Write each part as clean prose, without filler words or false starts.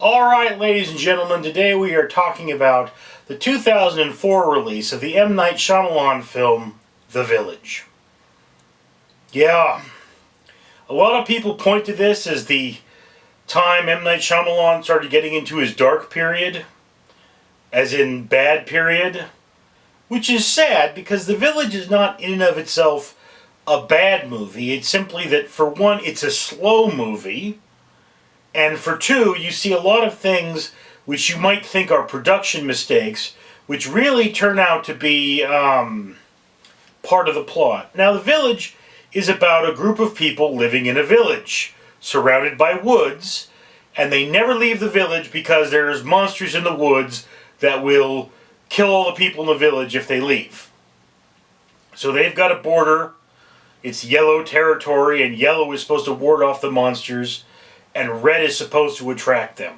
Alright, ladies and gentlemen, today we are talking about the 2004 release of the M. Night Shyamalan film, The Village. Yeah, a lot of people point to this as the time M. Night Shyamalan started getting into his dark period, as in bad period, which is sad because The Village is not in and of itself a bad movie. It's simply that, for one, it's a slow movie, and for two, you see a lot of things which you might think are production mistakes, which really turn out to be part of the plot. Now, The Village is about a group of people living in a village, surrounded by woods, and they never leave the village because there's monsters in the woods that will kill all the people in the village if they leave. So they've got a border. It's yellow territory, and yellow is supposed to ward off the monsters, and red is supposed to attract them.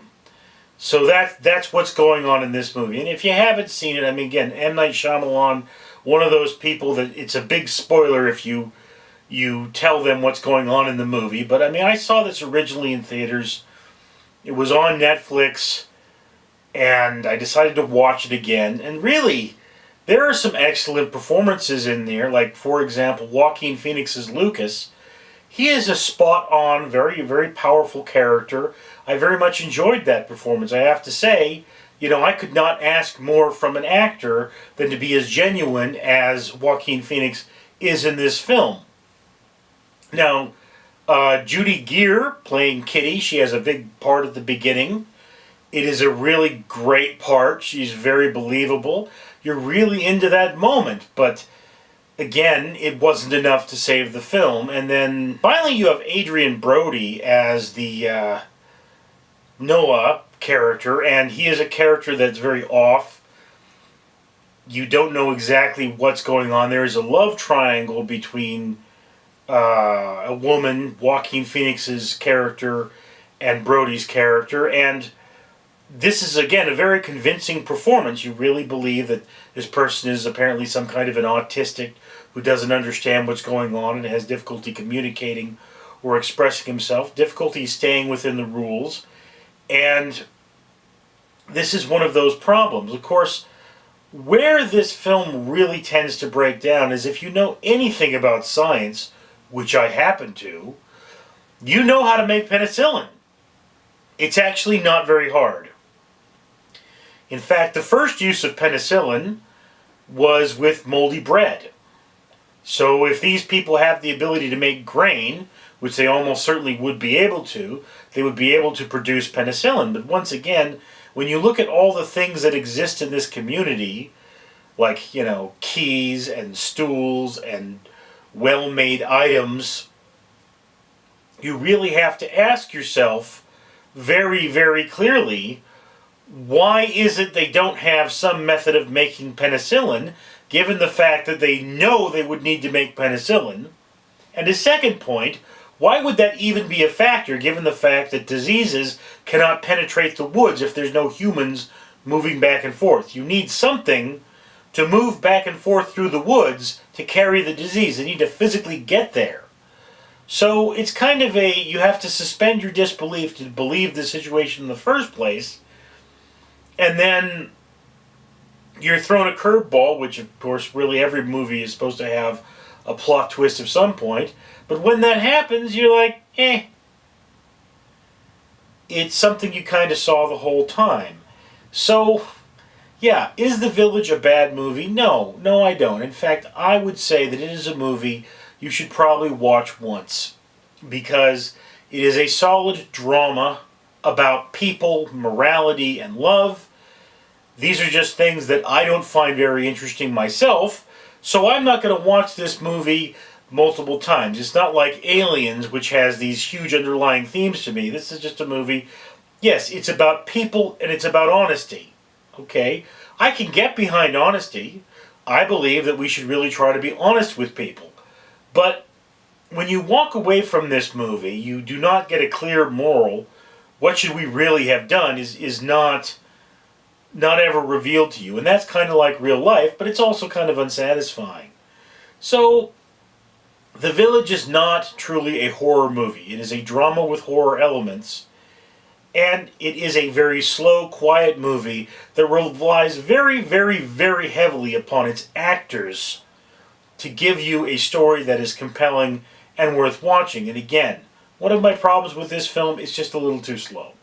So that's what's going on in this movie. And if you haven't seen it, I mean, again, M. Night Shyamalan, one of those people that it's a big spoiler if you tell them what's going on in the movie. But I mean, I saw this originally in theaters. It was on Netflix, and I decided to watch it again. And really, there are some excellent performances in there. Like, for example, Joaquin Phoenix's Lucas. He is a spot-on, very, very powerful character. I very much enjoyed that performance. I have to say, I could not ask more from an actor than to be as genuine as Joaquin Phoenix is in this film. Now, Judy Geer playing Kitty, she has a big part at the beginning. It is a really great part. She's very believable. You're really into that moment, but again, it wasn't enough to save the film. And then finally you have Adrien Brody as the Noah character, and he is a character that's very off. You don't know exactly what's going on. There is a love triangle between a woman, Joaquin Phoenix's character, and Brody's character, and this is, again, a very convincing performance. You really believe that this person is apparently some kind of an autistic who doesn't understand what's going on and has difficulty communicating or expressing himself, difficulty staying within the rules, and this is one of those problems. Of course, where this film really tends to break down is if you know anything about science, which I happen to, you know how to make penicillin. It's actually not very hard. In fact, the first use of penicillin was with moldy bread. So if these people have the ability to make grain, which they almost certainly would be able to, they would be able to produce penicillin. But once again, when you look at all the things that exist in this community, like, keys and stools and well-made items, you really have to ask yourself very, very clearly, why is it they don't have some method of making penicillin, given the fact that they know they would need to make penicillin? And a second point, why would that even be a factor, given the fact that diseases cannot penetrate the woods if there's no humans moving back and forth? You need something to move back and forth through the woods to carry the disease. They need to physically get there. So it's kind of you have to suspend your disbelief to believe the situation in the first place, and then you're thrown a curveball, which of course really every movie is supposed to have a plot twist of some point, but when that happens, you're like, It's something you kind of saw the whole time. So, yeah, is The Village a bad movie? No, I don't. In fact, I would say that it is a movie you should probably watch once, because it is a solid drama about people, morality, and love. These are just things that I don't find very interesting myself, so I'm not going to watch this movie multiple times. It's not like Aliens, which has these huge underlying themes to me. This is just a movie. Yes, it's about people and it's about honesty. Okay? I can get behind honesty. I believe that we should really try to be honest with people. But when you walk away from this movie, you do not get a clear moral. What should we really have done is not ever revealed to you. And that's kind of like real life, but it's also kind of unsatisfying. So, The Village is not truly a horror movie. It is a drama with horror elements. And it is a very slow, quiet movie that relies very, very, very heavily upon its actors to give you a story that is compelling and worth watching. And again, one of my problems with this film is just a little too slow.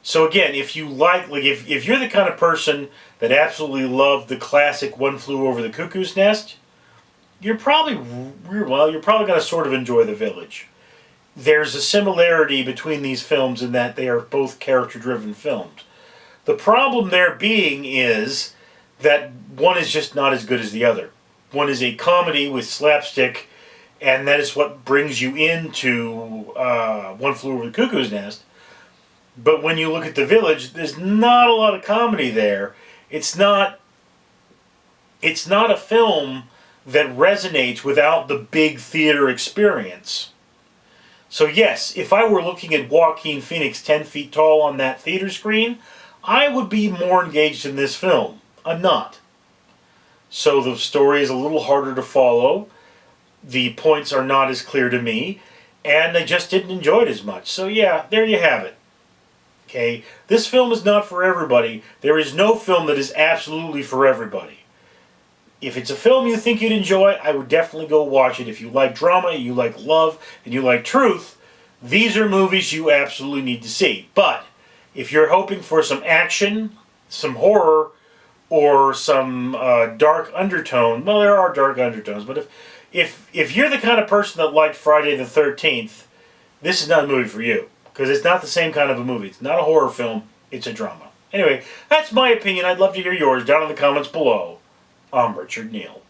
So again, if you if you're the kind of person that absolutely loved the classic One Flew Over the Cuckoo's Nest, you're probably going to sort of enjoy The Village. There's a similarity between these films in that they are both character-driven films. The problem there being is that one is just not as good as the other. One is a comedy with slapstick, and that is what brings you into One Flew Over the Cuckoo's Nest. But when you look at The Village, there's not a lot of comedy there. It's not a film that resonates without the big theater experience. So yes, if I were looking at Joaquin Phoenix 10 feet tall on that theater screen, I would be more engaged in this film. I'm not. So the story is a little harder to follow. The points are not as clear to me. And I just didn't enjoy it as much. So yeah, there you have it. Okay, this film is not for everybody. There is no film that is absolutely for everybody. If it's a film you think you'd enjoy, I would definitely go watch it. If you like drama, you like love, and you like truth, these are movies you absolutely need to see. But if you're hoping for some action, some horror, or some dark undertone, well, there are dark undertones, but if you're the kind of person that liked Friday the 13th, this is not a movie for you. Because it's not the same kind of a movie. It's not a horror film. It's a drama. Anyway, that's my opinion. I'd love to hear yours down in the comments below. I'm Richard Neal.